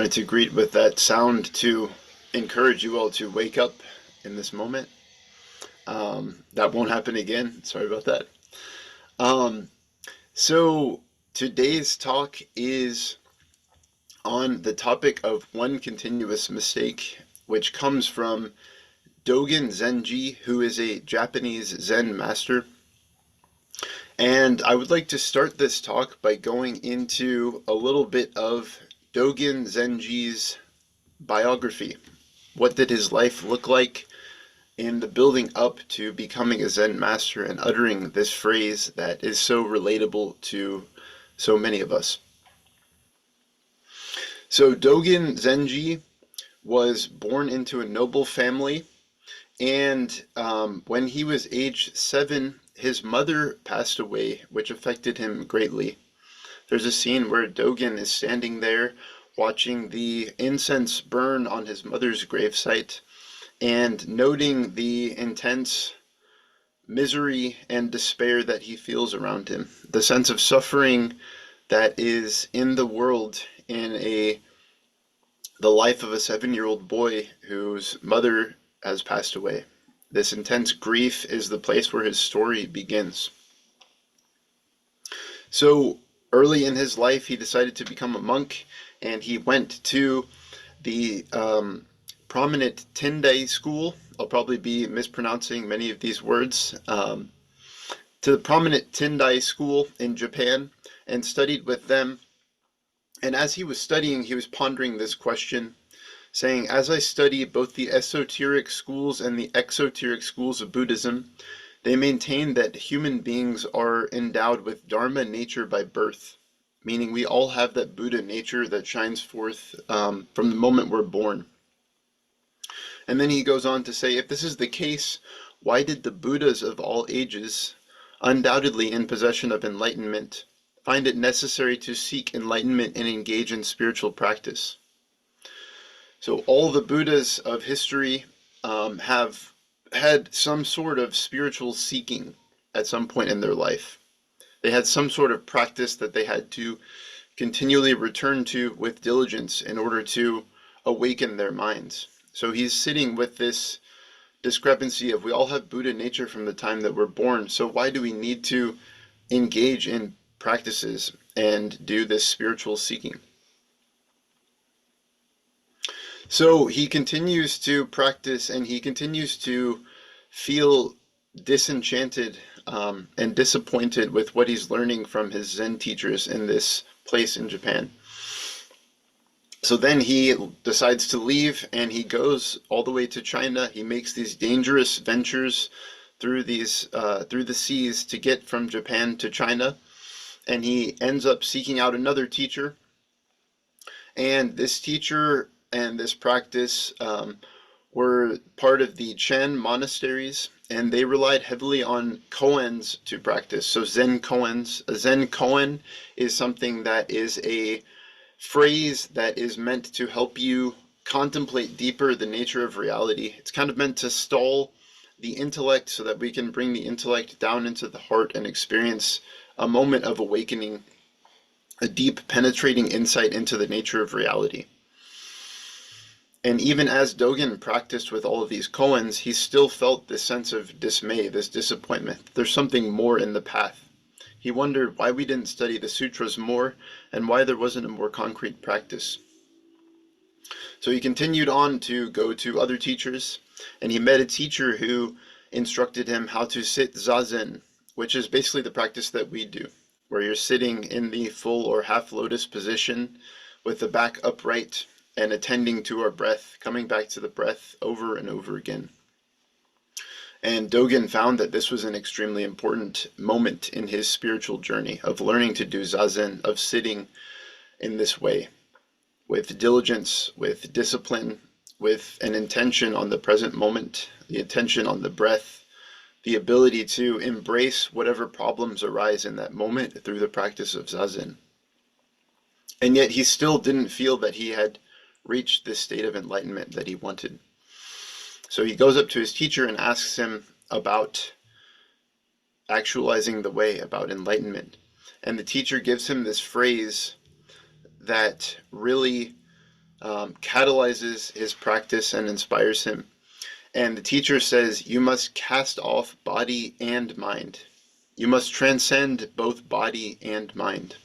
wanted to greet with that sound to encourage you all to wake up in this moment. That won't happen again. Sorry about that. Um, so today's talk is on the topic of one continuous mistake, which comes from Dogen Zenji, who is a Japanese Zen master. And I would like to start this talk by going into a little bit of Dogen Zenji's biography. What did his life look like in the building up to becoming a Zen master and uttering this phrase that is so relatable to so many of us? So Dogen Zenji was born into a noble family, and when he was age 7, his mother passed away, which affected him greatly. There's a scene where Dogen is standing there watching the incense burn on his mother's gravesite and noting the intense misery and despair that he feels around him, the sense of suffering that is in the world in the life of a 7-year-old boy whose mother has passed away. This intense grief is the place where his story begins. So early in his life, he decided to become a monk, and he went to the prominent Tendai school. I'll probably be mispronouncing many of these words. To the prominent Tendai school in Japan and studied with them. And as he was studying, he was pondering this question, saying, as I study both the esoteric schools and the exoteric schools of Buddhism, they maintain that human beings are endowed with Dharma nature by birth, meaning we all have that Buddha nature that shines forth from the moment we're born. And then he goes on to say, if this is the case, why did the Buddhas of all ages, undoubtedly in possession of enlightenment, find it necessary to seek enlightenment and engage in spiritual practice? So all the Buddhas of history have had some sort of spiritual seeking at some point in their life. They had some sort of practice that they had to continually return to with diligence in order to awaken their minds. So he's sitting with this discrepancy of we all have Buddha nature from the time that we're born, so why do we need to engage in practices and do this spiritual seeking? So he continues to practice and he continues to feel disenchanted and disappointed with what he's learning from his Zen teachers in this place in Japan. So then he decides to leave and he goes all the way to China. He makes these dangerous ventures through the seas to get from Japan to China, and he ends up seeking out another teacher. And this teacher and this practice were part of the Chan monasteries, and they relied heavily on koans to practice. So Zen koans. A Zen koan is something that is a phrase that is meant to help you contemplate deeper the nature of reality. It's kind of meant to stall the intellect so that we can bring the intellect down into the heart and experience a moment of awakening, a deep penetrating insight into the nature of reality. And even as Dogen practiced with all of these koans, he still felt this sense of dismay, this disappointment. There's something more in the path. He wondered why we didn't study the sutras more and why there wasn't a more concrete practice. So he continued on to go to other teachers, and he met a teacher who instructed him how to sit zazen, which is basically the practice that we do, where you're sitting in the full or half lotus position with the back upright and attending to our breath, coming back to the breath over and over again. And Dogen found that this was an extremely important moment in his spiritual journey of learning to do zazen, of sitting in this way, with diligence, with discipline, with an intention on the present moment, the attention on the breath, the ability to embrace whatever problems arise in that moment through the practice of zazen. And yet he still didn't feel that he had reached this state of enlightenment that he wanted. So he goes up to his teacher and asks him about actualizing the way, about enlightenment. And the teacher gives him this phrase that really catalyzes his practice and inspires him. And the teacher says, you must cast off body and mind. You must transcend both body and mind.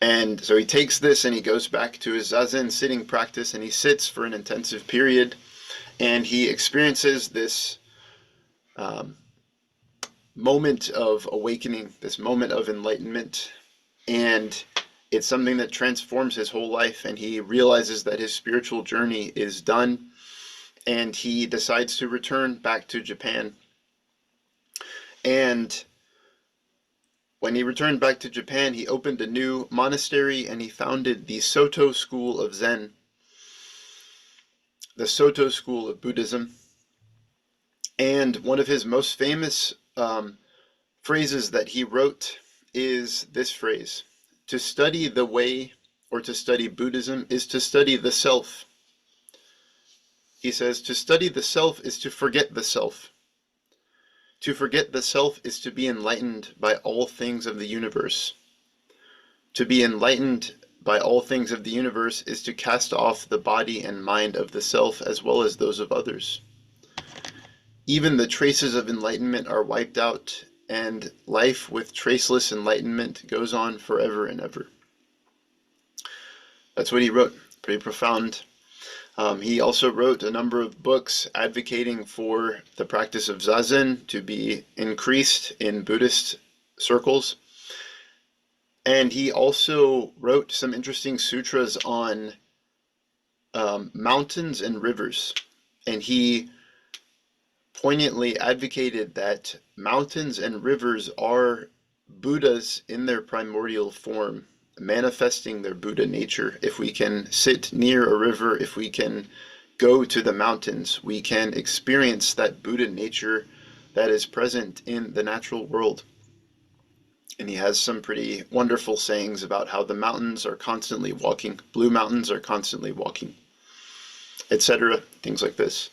And so he takes this and he goes back to his zazen sitting practice, and he sits for an intensive period, and he experiences this moment of awakening, this moment of enlightenment. And it's something that transforms his whole life, and he realizes that his spiritual journey is done, and he decides to return back to Japan. And when he returned back to Japan, he opened a new monastery, and he founded the Soto school of Zen, the Soto school of Buddhism. And one of his most famous phrases that he wrote is this phrase: to study the way, or to study Buddhism, is to study the self. He says, to study the self is to forget the self. To forget the self is to be enlightened by all things of the universe. To be enlightened by all things of the universe is to cast off the body and mind of the self as well as those of others. Even the traces of enlightenment are wiped out, and life with traceless enlightenment goes on forever and ever. That's what he wrote. Pretty profound. He also wrote a number of books advocating for the practice of zazen to be increased in Buddhist circles. And he also wrote some interesting sutras on mountains and rivers. And he poignantly advocated that mountains and rivers are Buddhas in their primordial form, manifesting their Buddha nature. If we can sit near a river, if we can go to the mountains, we can experience that Buddha nature that is present in the natural world. And he has some pretty wonderful sayings about how the mountains are constantly walking, blue mountains are constantly walking, etc. Things like this.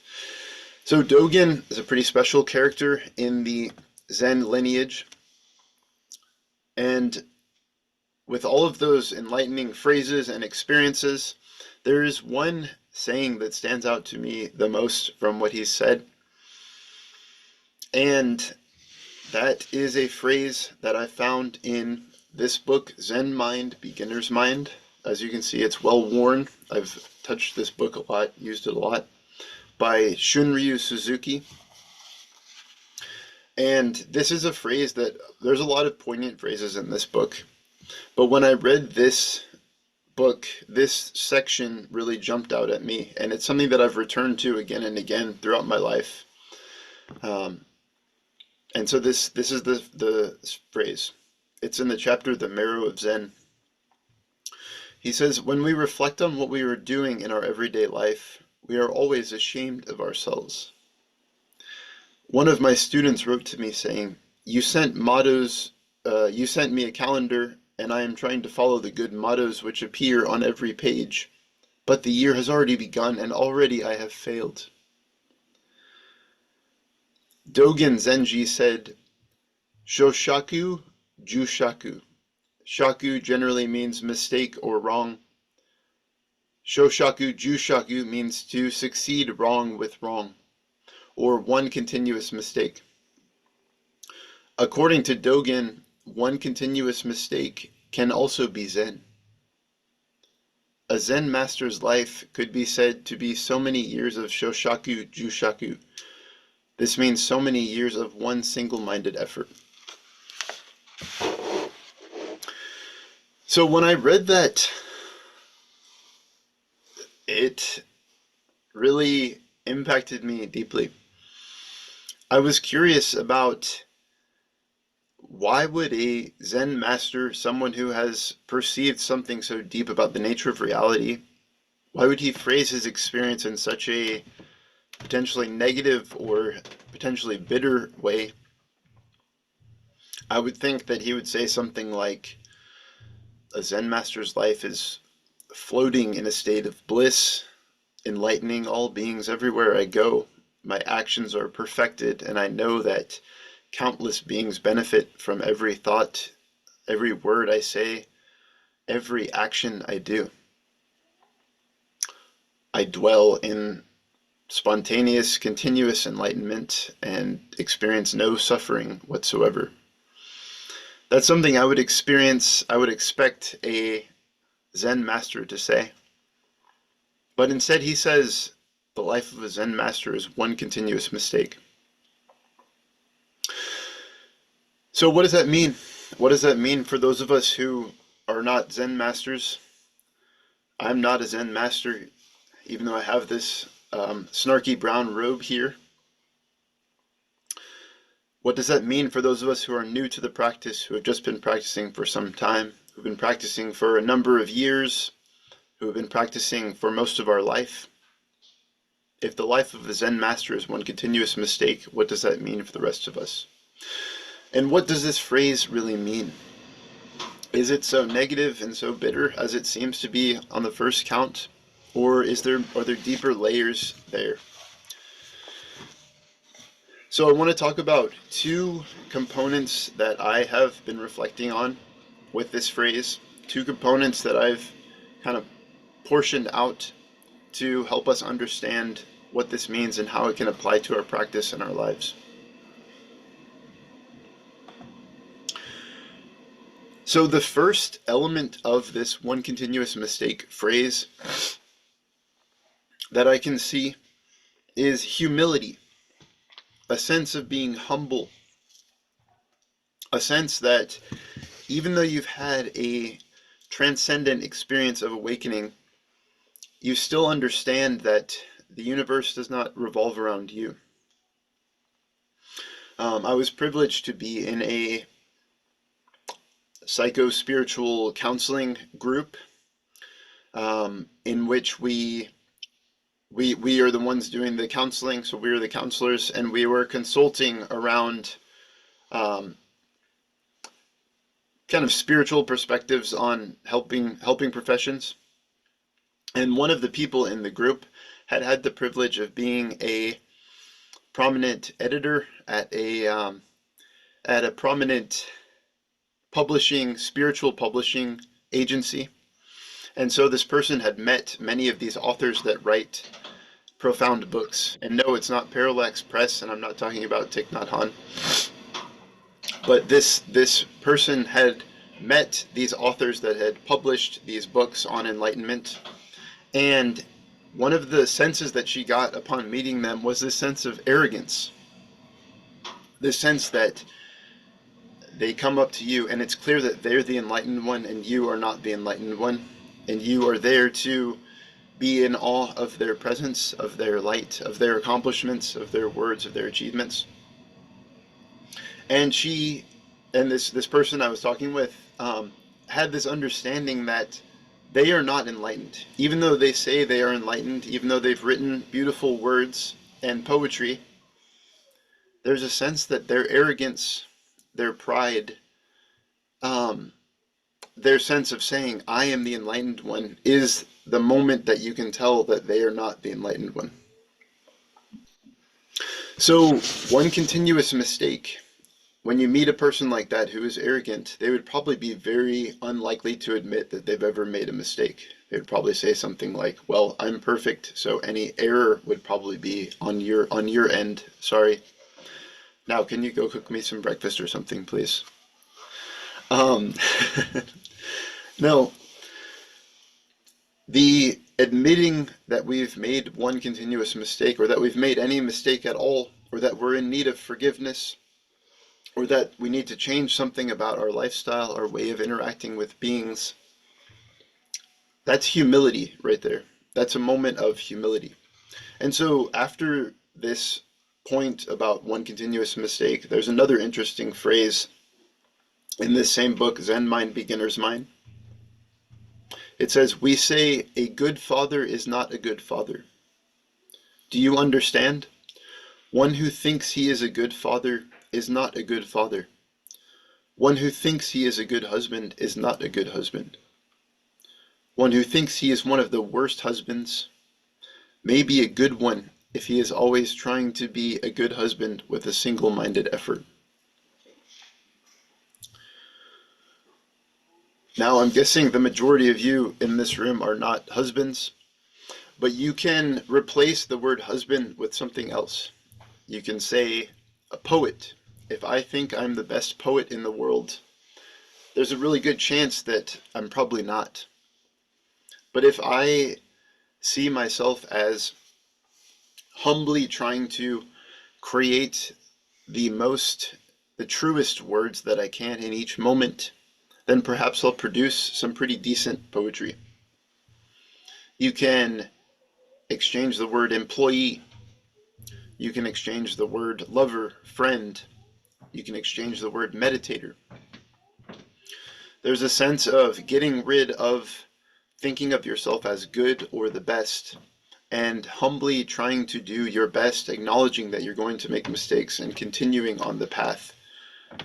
So Dogen is a pretty special character in the Zen lineage. And with all of those enlightening phrases and experiences, there is one saying that stands out to me the most from what he's said. And that is a phrase that I found in this book, Zen Mind, Beginner's Mind. As you can see, it's well worn. I've touched this book a lot, used it a lot, by Shunryu Suzuki. And this is a phrase that, there's a lot of poignant phrases in this book. But when I read this book, this section really jumped out at me. And it's something that I've returned to again and again throughout my life. And so this is the phrase. It's in the chapter, The Marrow of Zen. He says, when we reflect on what we are doing in our everyday life, we are always ashamed of ourselves. One of my students wrote to me saying, you sent me a calendar, and I am trying to follow the good mottos which appear on every page, but the year has already begun, and already I have failed. Dogen Zenji said, Shoshaku Jushaku. Shaku generally means mistake or wrong. Shoshaku Jushaku means to succeed wrong with wrong, or one continuous mistake. According to Dogen, one continuous mistake can also be Zen. A Zen master's life could be said to be so many years of Shoshaku Jushaku. This means so many years of one single-minded effort. So when I read that, it really impacted me deeply. I was curious about why would a Zen master, someone who has perceived something so deep about the nature of reality, why would he phrase his experience in such a potentially negative or potentially bitter way? I would think that he would say something like, a Zen master's life is floating in a state of bliss, enlightening all beings everywhere I go. My actions are perfected, and I know that countless beings benefit from every thought, every word I say, every action I do. I dwell in spontaneous, continuous enlightenment and experience no suffering whatsoever. That's something I would expect a Zen master to say. But instead, he says the life of a Zen master is one continuous mistake. So, what does that mean? What does that mean for those of us who are not Zen masters? I'm not a Zen master, even though I have this snarky brown robe here. What does that mean for those of us who are new to the practice, who have just been practicing for some time, who've been practicing for a number of years, who have been practicing for most of our life? If the life of a Zen master is one continuous mistake, what does that mean for the rest of us? And what does this phrase really mean? Is it so negative and so bitter as it seems to be on the first count? Or are there deeper layers there? So I want to talk about two components that I have been reflecting on with this phrase, two components that I've kind of portioned out to help us understand what this means and how it can apply to our practice and our lives. So the first element of this one continuous mistake phrase that I can see is humility, a sense of being humble, a sense that even though you've had a transcendent experience of awakening, you still understand that the universe does not revolve around you. I was privileged to be in a psycho-spiritual counseling group in which we are the ones doing the counseling, so we are the counselors, and we were consulting around kind of spiritual perspectives on helping professions. And one of the people in the group had the privilege of being a prominent editor at a prominent spiritual publishing agency. And so this person had met many of these authors that write profound books. And no, it's not Parallax Press, and I'm not talking about Thich Nhat Hanh. But this person had met these authors that had published these books on enlightenment, and one of the senses that she got upon meeting them was this sense of arrogance, this sense that they come up to you and it's clear that they're the enlightened one and you are not the enlightened one, and you are there to be in awe of their presence, of their light, of their accomplishments, of their words, of their achievements. And this person I was talking with had this understanding that they are not enlightened. Even though they say they are enlightened, even though they've written beautiful words and poetry, there's a sense that their arrogance, their pride, their sense of saying, I am the enlightened one, is the moment that you can tell that they are not the enlightened one. So, one continuous mistake. When you meet a person like that who is arrogant, they would probably be very unlikely to admit that they've ever made a mistake. They would probably say something like, well, I'm perfect, so any error would probably be on your end. Sorry. Now, can you go cook me some breakfast or something, please? No. The admitting that we've made one continuous mistake, or that we've made any mistake at all, or that we're in need of forgiveness, or that we need to change something about our lifestyle, our way of interacting with beings, that's humility right there. That's a moment of humility. And so after this point about one continuous mistake, there's another interesting phrase in this same book, Zen Mind, Beginner's Mind. It says, we say a good father is not a good father. Do you understand? One who thinks he is a good father is not a good father. One who thinks he is a good husband is not a good husband. One who thinks he is one of the worst husbands may be a good one if he is always trying to be a good husband with a single-minded effort. Now, I'm guessing the majority of you in this room are not husbands, But you can replace the word husband with something else. You can say a poet. If I think I'm the best poet in the world, there's a really good chance that I'm probably not. But if I see myself as humbly trying to create the truest words that I can in each moment, then perhaps I'll produce some pretty decent poetry. You can exchange the word employee. You can exchange the word lover, friend. You can exchange the word meditator. There's a sense of getting rid of thinking of yourself as good or the best, and humbly trying to do your best, acknowledging that you're going to make mistakes and continuing on the path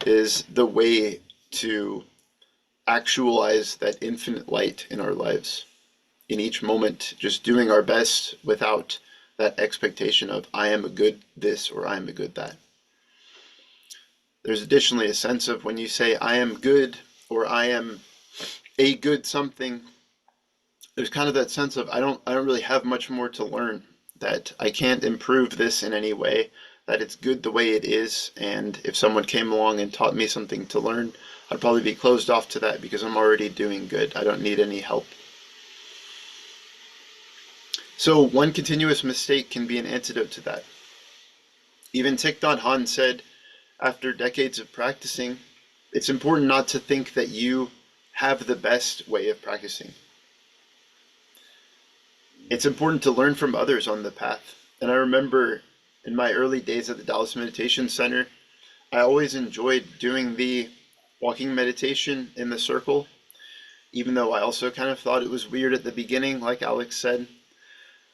is the way to actualize that infinite light in our lives. In each moment, just doing our best without that expectation of I am a good this or I am a good that. There's additionally a sense of when you say I am good or I am a good something, there's kind of that sense of I don't really have much more to learn, that I can't improve this in any way, that it's good the way it is, and if someone came along and taught me something to learn, I'd probably be closed off to that because I'm already doing good. I don't need any help. So one continuous mistake can be an antidote to that. Even Thich Nhat Hanh said, after decades of practicing, it's important not to think that you have the best way of practicing. It's important to learn from others on the path. And I remember in my early days at the Dallas Meditation Center, I always enjoyed doing the walking meditation in the circle, even though I also kind of thought it was weird at the beginning, like Alex said.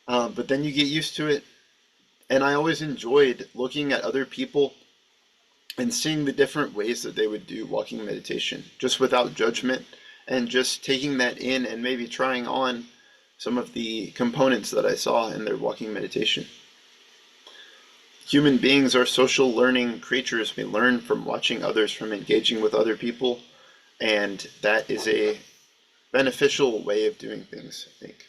But then you get used to it. And I always enjoyed looking at other people and seeing the different ways that they would do walking meditation, just without judgment, and just taking that in and maybe trying on some of the components that I saw in their walking meditation. Human beings are social learning creatures. We learn from watching others, from engaging with other people, and that is a beneficial way of doing things, I think.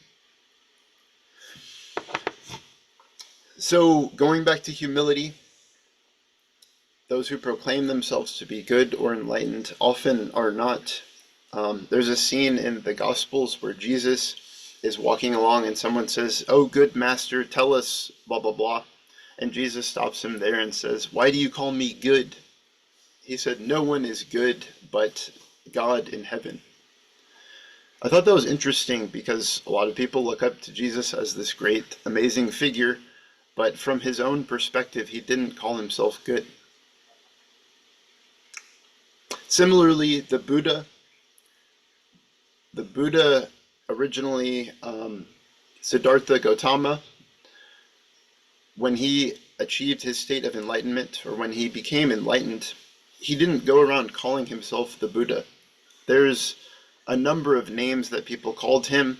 So going back to humility, those who proclaim themselves to be good or enlightened often are not. There's a scene in the Gospels where Jesus is walking along and someone says, "Oh, good master, tell us blah, blah, blah." And Jesus stops him there and says, "Why do you call me good?" He said, "No one is good but God in heaven." I thought that was interesting because a lot of people look up to Jesus as this great, amazing figure, but from his own perspective, he didn't call himself good. Similarly, the Buddha originally, Siddhartha Gautama, when he achieved his state of enlightenment, or when he became enlightened, he didn't go around calling himself the Buddha. There's a number of names that people called him,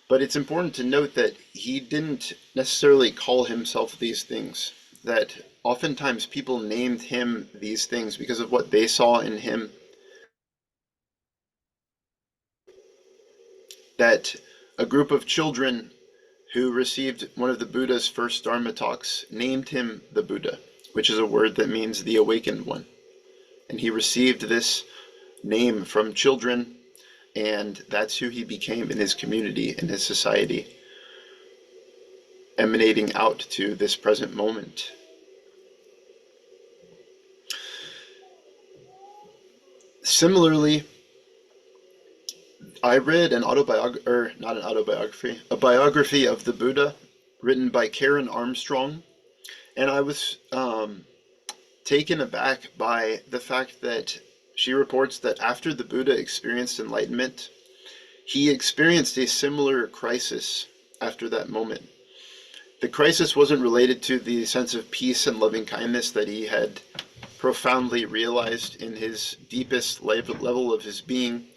but it's important to note that he didn't necessarily call himself these things, that oftentimes people named him these things because of what they saw in him, that a group of children who received one of the Buddha's first Dharma talks named him the Buddha, which is a word that means the awakened one. And he received this name from children, and that's who he became in his community, in his society, emanating out to this present moment. Similarly, I read a biography of the Buddha written by Karen Armstrong, and I was taken aback by the fact that she reports that after the Buddha experienced enlightenment, he experienced a similar crisis after that moment. The crisis wasn't related to the sense of peace and loving kindness that he had profoundly realized in his deepest level of his being.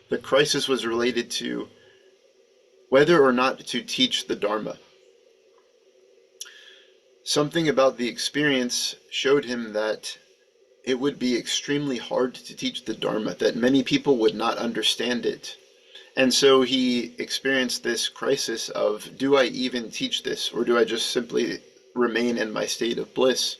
The crisis was related to whether or not to teach the Dharma. Something about the experience showed him that it would be extremely hard to teach the Dharma, that many people would not understand it, And so he experienced this crisis of, do I even teach this, or do I just simply remain in my state of bliss?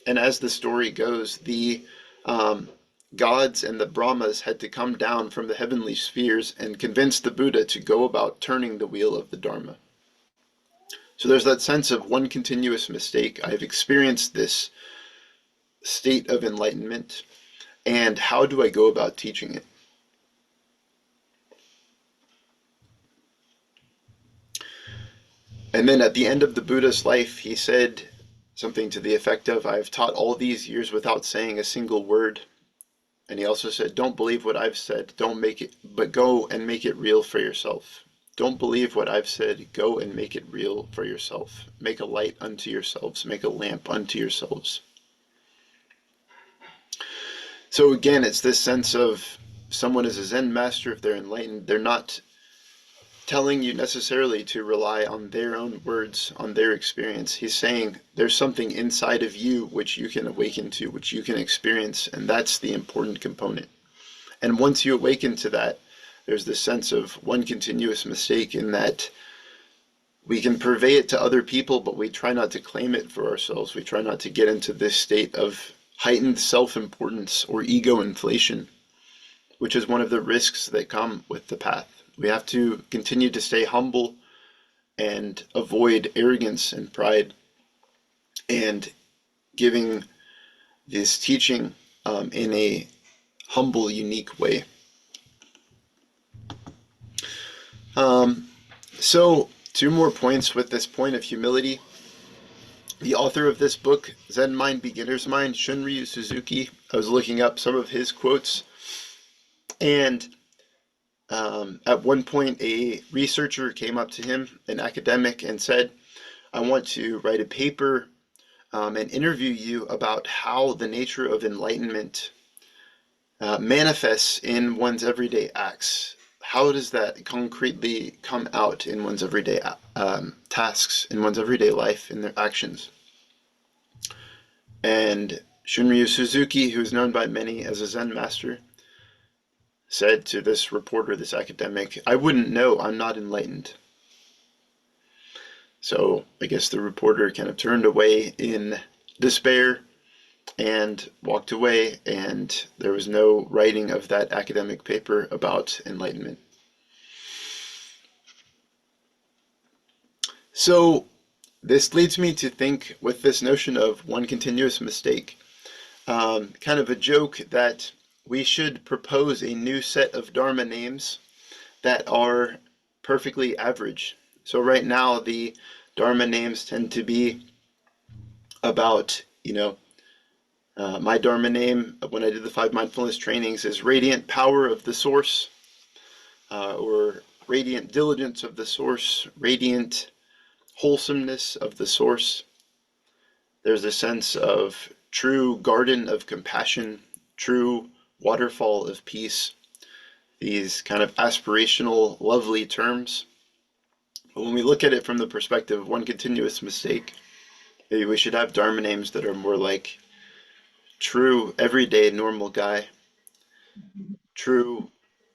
And as the story goes, the um, gods and the Brahmas had to come down from the heavenly spheres and convince the Buddha to go about turning the wheel of the Dharma. So there's that sense of one continuous mistake. I've experienced this state of enlightenment, and how do I go about teaching it? And then at the end of the Buddha's life, he said something to the effect of, I've taught all these years without saying a single word. And he also said, don't believe what I've said, don't make it, but go and make it real for yourself. Don't believe what I've said, go and make it real for yourself. Make a light unto yourselves, make a lamp unto yourselves. So again, it's this sense of someone is a Zen master, if they're enlightened, they're not telling you necessarily to rely on their own words, on their experience. He's saying there's something inside of you which you can awaken to, which you can experience, and that's the important component. And once you awaken to that, there's this sense of one continuous mistake in that we can purvey it to other people, but we try not to claim it for ourselves. We try not to get into this state of heightened self-importance or ego inflation, which is one of the risks that come with the path. We have to continue to stay humble and avoid arrogance and pride, and giving this teaching in a humble, unique way. So 2 more points with this point of humility. The author of this book, Zen Mind, Beginner's Mind, Shunryu Suzuki, I was looking up some of his quotes, and at one point a researcher came up to him, an academic, and said, I want to write a paper and interview you about how the nature of enlightenment manifests in one's everyday acts. How does that concretely come out in one's everyday tasks, in one's everyday life, in their actions? And Shunryu Suzuki, who is known by many as a Zen master, said to this reporter, this academic, I wouldn't know, I'm not enlightened. So I guess the reporter kind of turned away in despair and walked away, and there was no writing of that academic paper about enlightenment. So this leads me to think with this notion of one continuous mistake, kind of a joke that we should propose a new set of Dharma names that are perfectly average. So right now the Dharma names tend to be about, my Dharma name when I did the 5 mindfulness trainings is Radiant Power of the Source, or Radiant Diligence of the Source, Radiant Wholesomeness of the Source. There's a sense of true garden of compassion, true waterfall of peace, these kind of aspirational, lovely terms. But when we look at it from the perspective of one continuous mistake, maybe we should have Dharma names that are more like true, everyday, normal guy, true,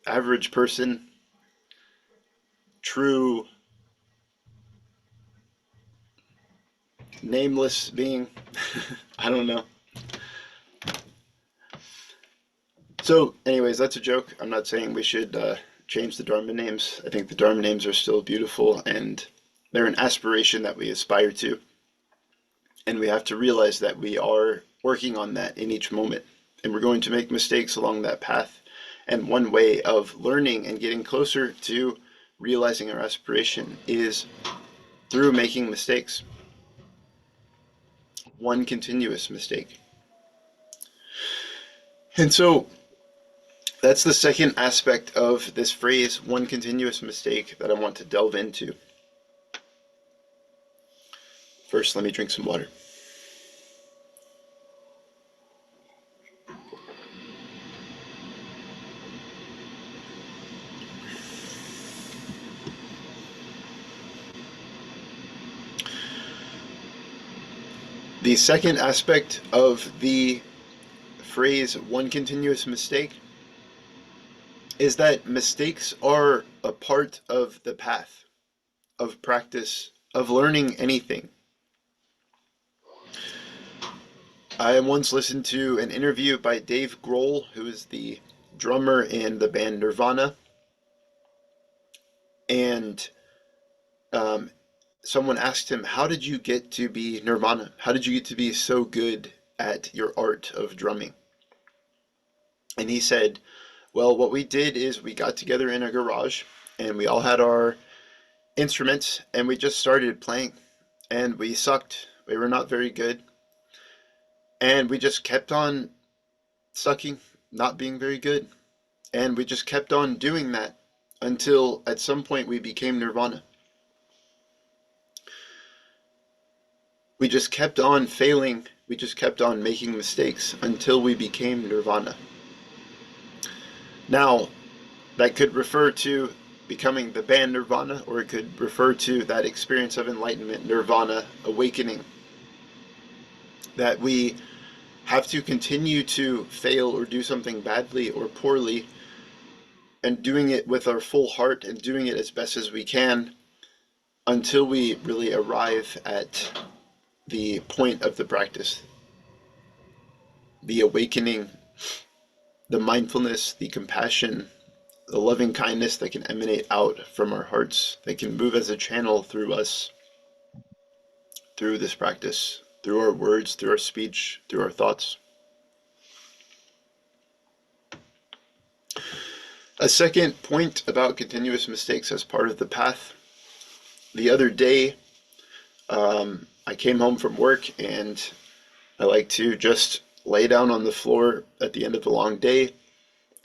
average person, true, nameless being. I don't know. So anyways, that's a joke. I'm not saying we should change the Dharma names. I think the Dharma names are still beautiful, and they're an aspiration that we aspire to. And we have to realize that we are working on that in each moment. And we're going to make mistakes along that path. And one way of learning and getting closer to realizing our aspiration is through making mistakes. One continuous mistake. And so that's the second aspect of this phrase, one continuous mistake, that I want to delve into. First, let me drink some water. The second aspect of the phrase, one continuous mistake, is that mistakes are a part of the path of practice, of learning anything. I once listened to an interview by Dave Grohl, who is the drummer in the band Nirvana, and um, someone asked him, "How did you get to be Nirvana? How did you get to be so good at your art of drumming?" And he said, "Well, what we did is we got together in a garage and we all had our instruments and we just started playing. And we sucked. We were not very good. And we just kept on sucking, not being very good. And we just kept on doing that until at some point we became Nirvana. We just kept on failing. We just kept on making mistakes until we became Nirvana." Now, that could refer to becoming the band Nirvana, or it could refer to that experience of enlightenment, Nirvana, awakening. That we have to continue to fail or do something badly or poorly, and doing it with our full heart and doing it as best as we can until we really arrive at the point of the practice, the awakening, the mindfulness, the compassion, the loving kindness that can emanate out from our hearts, that can move as a channel through us, through this practice, through our words, through our speech, through our thoughts. A second point about continuous mistakes as part of the path. The other day, I came home from work and I like to just lay down on the floor at the end of a long day,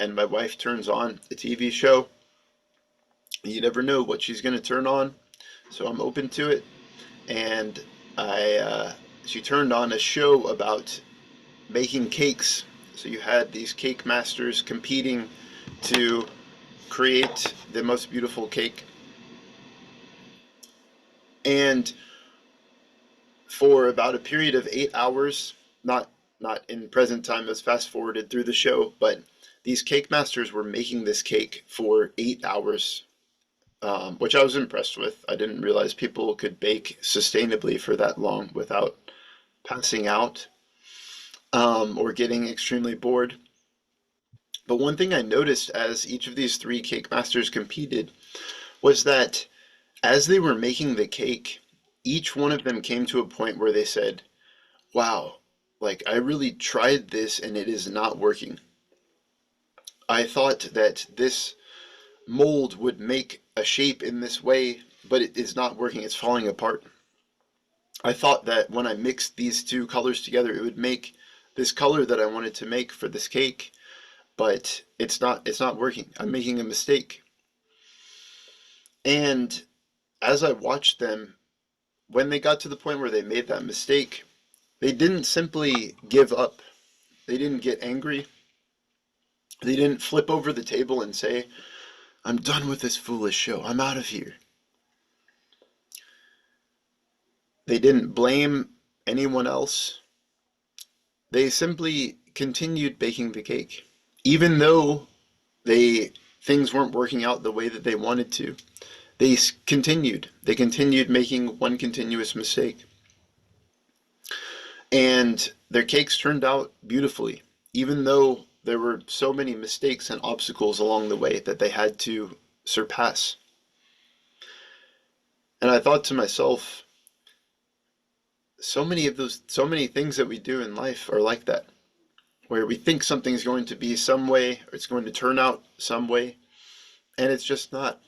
and my wife turns on a TV show. You never know what she's going to turn on, so I'm open to it. And she turned on a show about making cakes. So you had these cake masters competing to create the most beautiful cake. And for about a period of 8 hours, not in present time as fast forwarded through the show, but these cake masters were making this cake for 8 hours, which I was impressed with. I didn't realize people could bake sustainably for that long without passing out, or getting extremely bored. But one thing I noticed as each of these three cake masters competed was that as they were making the cake, each one of them came to a point where they said, "Wow, like I really tried this and it is not working. I thought that this mold would make a shape in this way, but it is not working. It's falling apart. I thought that when I mixed these two colors together, it would make this color that I wanted to make for this cake, but it's not working. I'm making a mistake." And as I watched them, when they got to the point where they made that mistake, they didn't simply give up. They didn't get angry. They didn't flip over the table and say, "I'm done with this foolish show. I'm out of here." They didn't blame anyone else. They simply continued baking the cake. Even though things weren't working out the way that they wanted to, they continued. They continued making one continuous mistake. And their cakes turned out beautifully, even though there were so many mistakes and obstacles along the way that they had to surpass. And I thought to myself, so many things that we do in life are like that, where we think something's going to be some way, or it's going to turn out some way, and it's just not.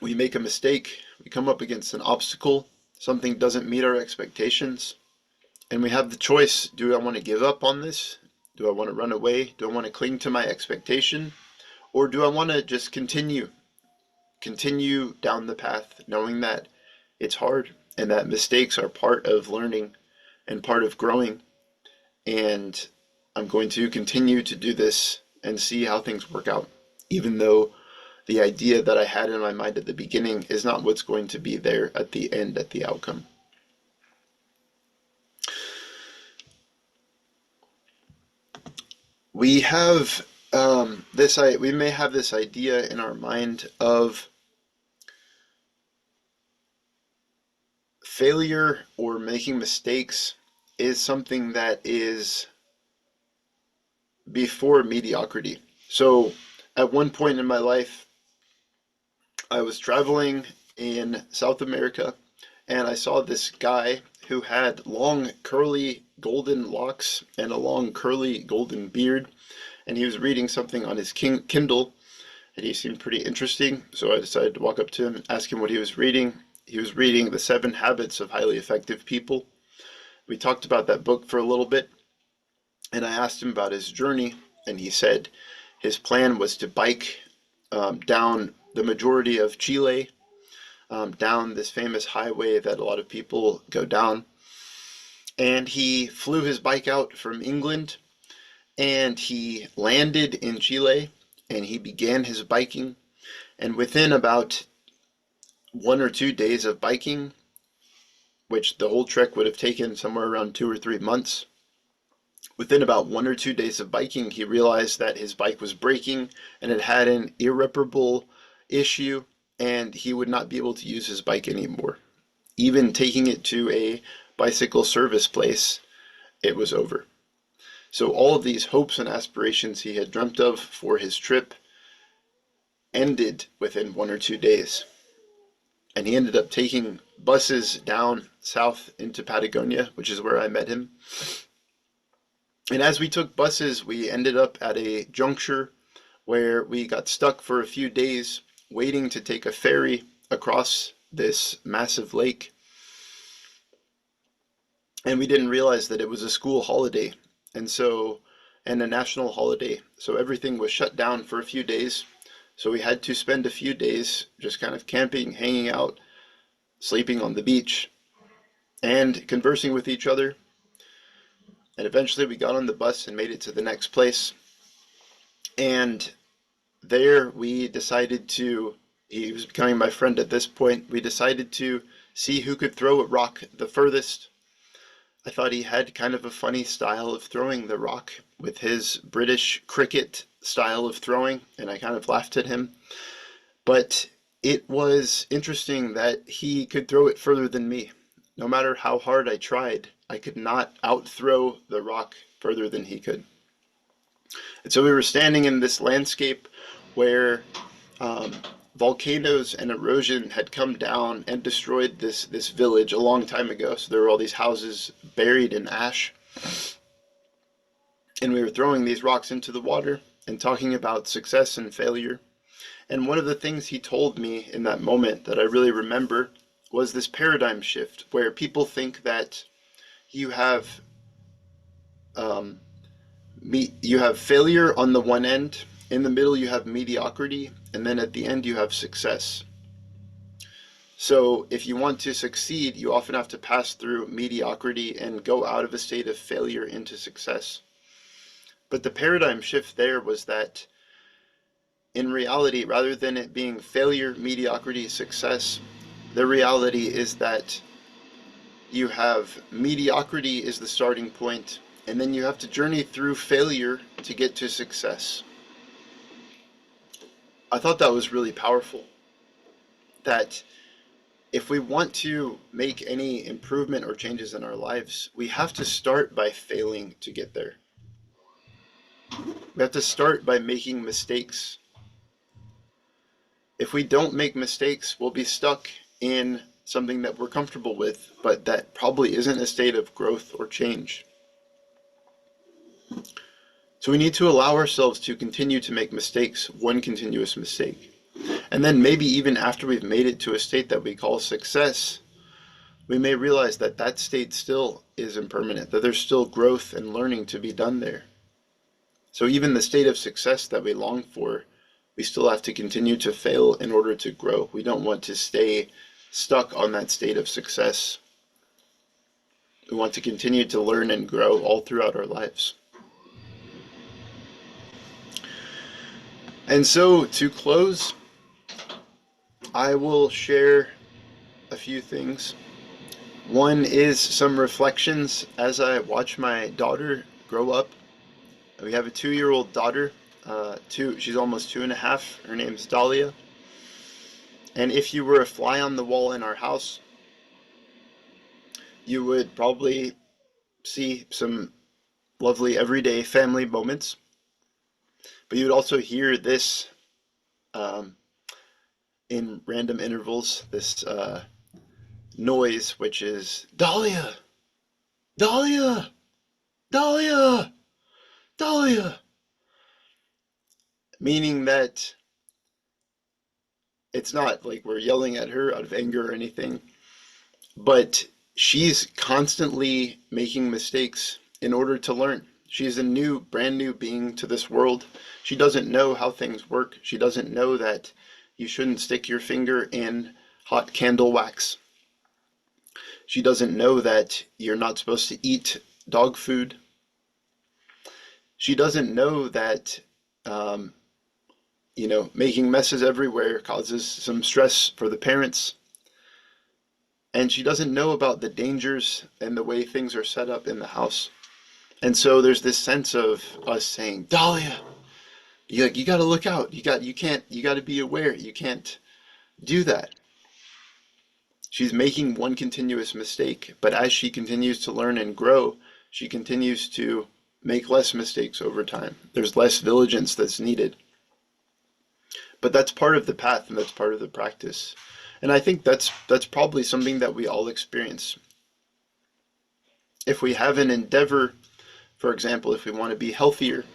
We make a mistake, we come up against an obstacle, something doesn't meet our expectations, and we have the choice: do I want to give up on this? Do I want to run away? Do I want to cling to my expectation? Or do I want to just continue down the path, knowing that it's hard and that mistakes are part of learning and part of growing, and I'm going to continue to do this and see how things work out, even though the idea that I had in my mind at the beginning is not what's going to be there at the end, at the outcome. We have we may have this idea in our mind of failure or making mistakes is something that is before mediocrity. So at one point in my life, I was traveling in South America and I saw this guy who had long curly golden locks and a long curly golden beard, and he was reading something on his Kindle, and he seemed pretty interesting. So I decided to walk up to him and ask him what he was reading. He was reading The 7 Habits of Highly Effective People. We talked about that book for a little bit, and I asked him about his journey, and he said his plan was to bike down the majority of Chile, down this famous highway that a lot of people go down. And he flew his bike out from England, and he landed in Chile, and he began his biking. And within about 1 or 2 days of biking, which the whole trek would have taken somewhere around 2 or 3 months, within about 1 or 2 days of biking, he realized that his bike was breaking and it had an irreparable issue, and he would not be able to use his bike anymore. Even taking it to a bicycle service place, it was over. So all of these hopes and aspirations he had dreamt of for his trip ended within 1 or 2 days. And he ended up taking buses down south into Patagonia, which is where I met him. And as we took buses, we ended up at a juncture where we got stuck for a few days waiting to take a ferry across this massive lake. And we didn't realize that it was a school holiday and a national holiday. So everything was shut down for a few days. So we had to spend a few days just kind of camping, hanging out, sleeping on the beach, and conversing with each other. And eventually we got on the bus and made it to the next place. And there we decided to, he was becoming my friend at this point, we decided to see who could throw a rock the furthest. I thought he had kind of a funny style of throwing the rock with his British cricket style of throwing, and I kind of laughed at him. But it was interesting that he could throw it further than me. No matter how hard I tried, I could not outthrow the rock further than he could. And so we were standing in this landscape where volcanoes and erosion had come down and destroyed this village a long time ago. So there were all these houses buried in ash. And we were throwing these rocks into the water and talking about success and failure. And one of the things he told me in that moment that I really remember was this paradigm shift where people think that you have you have failure on the one end, in the middle you have mediocrity, and then at the end you have success. So if you want to succeed, you often have to pass through mediocrity and go out of a state of failure into success. But the paradigm shift there was that in reality, rather than it being failure, mediocrity, success, the reality is that you have mediocrity is the starting point, and then you have to journey through failure to get to success. I thought that was really powerful. That if we want to make any improvement or changes in our lives, we have to start by failing to get there. We have to start by making mistakes. If we don't make mistakes, we'll be stuck in something that we're comfortable with, but that probably isn't a state of growth or change. So we need to allow ourselves to continue to make mistakes, one continuous mistake. And then maybe even after we've made it to a state that we call success, we may realize that that state still is impermanent, that there's still growth and learning to be done there. So even the state of success that we long for, we still have to continue to fail in order to grow. We don't want to stay stuck on that state of success. We want to continue to learn and grow all throughout our lives. And so to close, I will share a few things. One is some reflections as I watch my daughter grow up. We have a 2-year-old daughter. she's almost 2.5. Her name's Dahlia. And if you were a fly on the wall in our house, you would probably see some lovely everyday family moments, but you would also hear this um, in random intervals, this noise, which is Dahlia, Dahlia, Dahlia, Dahlia, meaning that it's not like we're yelling at her out of anger or anything, but she's constantly making mistakes in order to learn. She's a brand new being to this world. She doesn't know how things work. She doesn't know that you shouldn't stick your finger in hot candle wax. She doesn't know that you're not supposed to eat dog food. She doesn't know that, um, making messes everywhere causes some stress for the parents. And she doesn't know about the dangers and the way things are set up in the house. And so there's this sense of us saying, Dahlia, you got to look out. You got to be aware. You can't do that. She's making one continuous mistake, but as she continues to learn and grow, she continues to make less mistakes over time. There's less diligence that's needed. But that's part of the path and that's part of the practice. And I think that's probably something that we all experience. If we have an endeavor, for example, if we want to be healthier,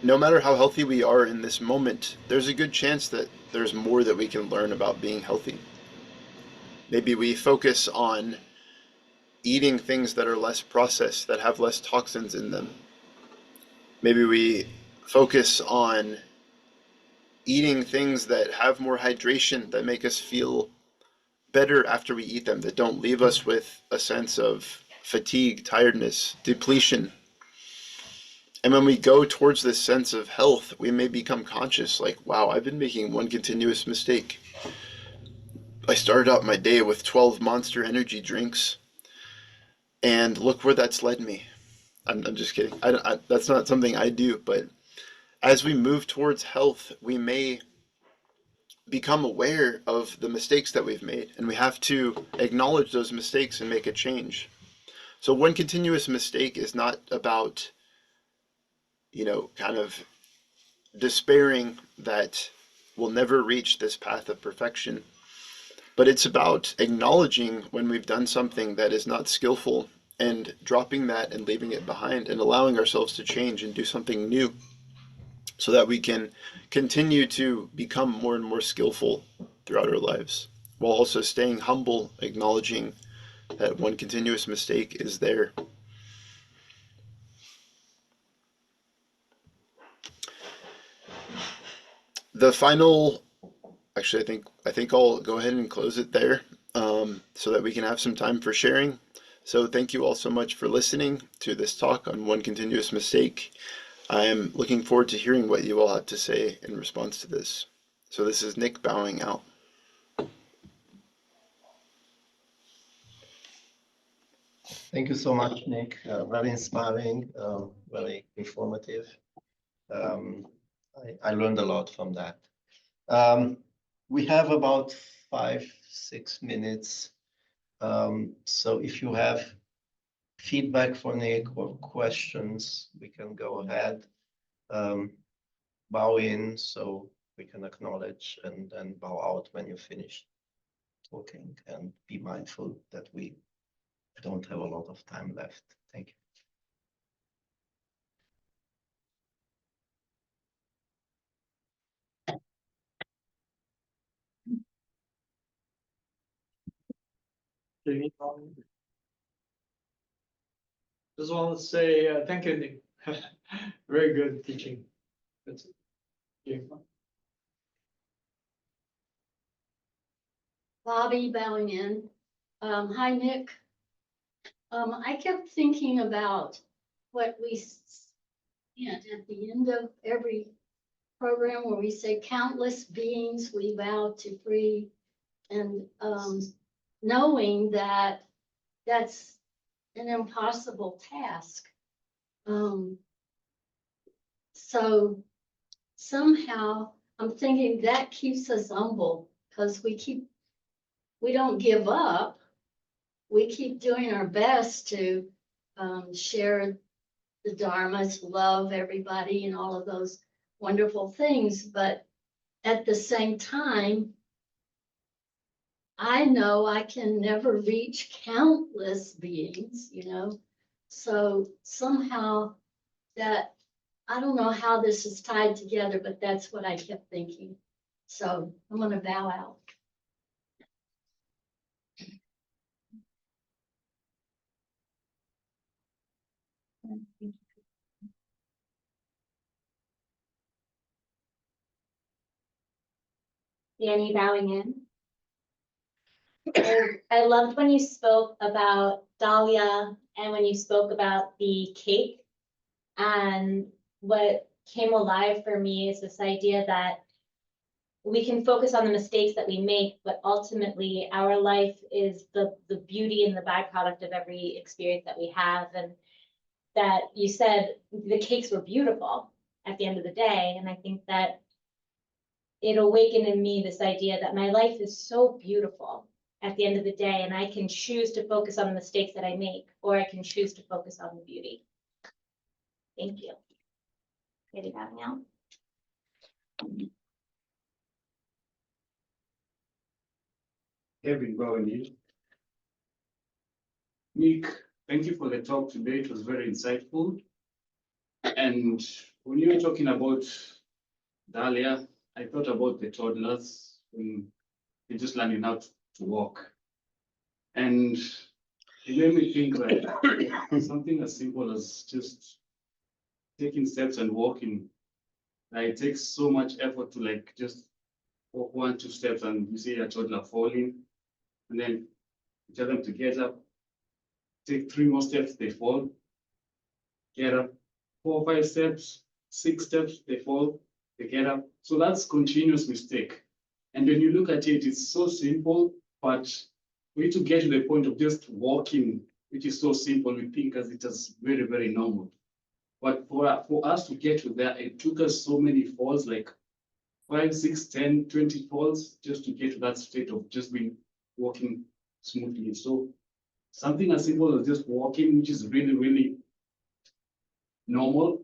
no matter how healthy we are in this moment, there's a good chance that there's more that we can learn about being healthy. Maybe we focus on eating things that are less processed, that have less toxins in them. Maybe we focus on eating things that have more hydration, that make us feel better after we eat them, that don't leave us with a sense of fatigue, tiredness, depletion. And when we go towards this sense of health, we may become conscious, like, wow, I've been making one continuous mistake. I started out my day with 12 Monster Energy drinks, and look where that's led me. I'm just kidding. That's not something I do, but as we move towards health, we may become aware of the mistakes that we've made, and we have to acknowledge those mistakes and make a change. So one continuous mistake is not about, kind of despairing that we'll never reach this path of perfection, but it's about acknowledging when we've done something that is not skillful and dropping that and leaving it behind and allowing ourselves to change and do something new so that we can continue to become more and more skillful throughout our lives while also staying humble, acknowledging that one continuous mistake is there. The final, actually, I think I'll go ahead and close it there, so that we can have some time for sharing. So thank you all so much for listening to this talk on one continuous mistake. I am looking forward to hearing what you all have to say in response to this. So this is Nick bowing out. Thank you so much, Nick. Very inspiring, very informative. Um, I learned a lot from that. Um, we have about 5, 6 minutes. So if you have feedback for Nick or questions, we can go ahead, um, bow in so we can acknowledge and then bow out when you finish talking, and be mindful that we don't have a lot of time left. Thank you. Just want to say thank you, Nick. Very good teaching. That's it. Bobby bowing in. Hi, Nick. I kept thinking about what we at the end of every program where we say countless beings we vow to free, and knowing that that's an impossible task. So somehow I'm thinking that keeps us humble because we don't give up. We keep doing our best to share the dharmas, love everybody and all of those wonderful things. But at the same time, I know I can never reach countless beings, you know? So somehow that, I don't know how this is tied together, but that's what I kept thinking. So I'm gonna bow out. Danny bowing in. I loved when you spoke about Dahlia and when you spoke about the cake. And what came alive for me is this idea that we can focus on the mistakes that we make, but ultimately our life is the beauty and the byproduct of every experience that we have. And that you said the cakes were beautiful at the end of the day. And I think that it awakened in me this idea that my life is so beautiful at the end of the day, and I can choose to focus on the mistakes that I make, or I can choose to focus on the beauty. Thank you. Getting that now. Kevin Bowen. Nick, thank you for the talk today. It was very insightful. And when you were talking about Dahlia, I thought about the toddlers when they're just learning how to walk. And it made me think that something as simple as just taking steps and walking, like, it takes so much effort to like just walk 1, 2 steps and you see a toddler falling, and then you tell them to get up, take 3 more steps, they fall, get up, 4, 5 steps, 6 steps, they fall, they get up. So that's continuous mistake. And when you look at it, it's so simple, but we need to get to the point of just walking, which is so simple, we think as it is very, very normal. But for us to get to that, it took us so many falls, like 5, 6, 10, 20 falls, just to get to that state of just being walking smoothly. So something as simple as just walking, which is really, really normal.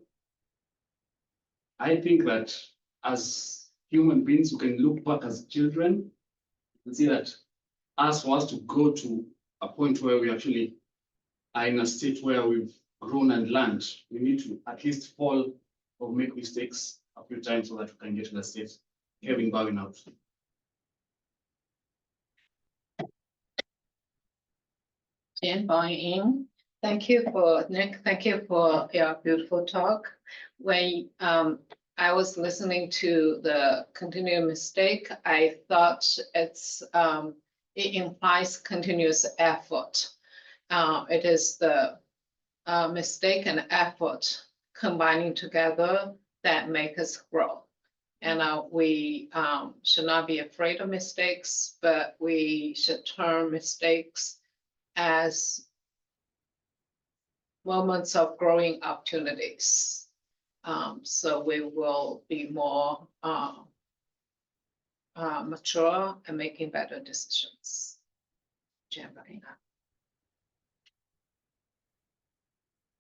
I think that as human beings, we can look back as children and see that as for us to go to a point where we actually are in a state where we've grown and learned, we need to at least fall or make mistakes a few times so that we can get to the state. Kevin bowing out. Jen buying in. Thank you for Nick. Thank you for your beautiful talk. When I was listening to the continued mistake, I thought it implies continuous effort. It is the mistake and effort combining together that make us grow. And we should not be afraid of mistakes, but we should turn mistakes as moments of growing opportunities. So we will be more mature and making better decisions. Jen,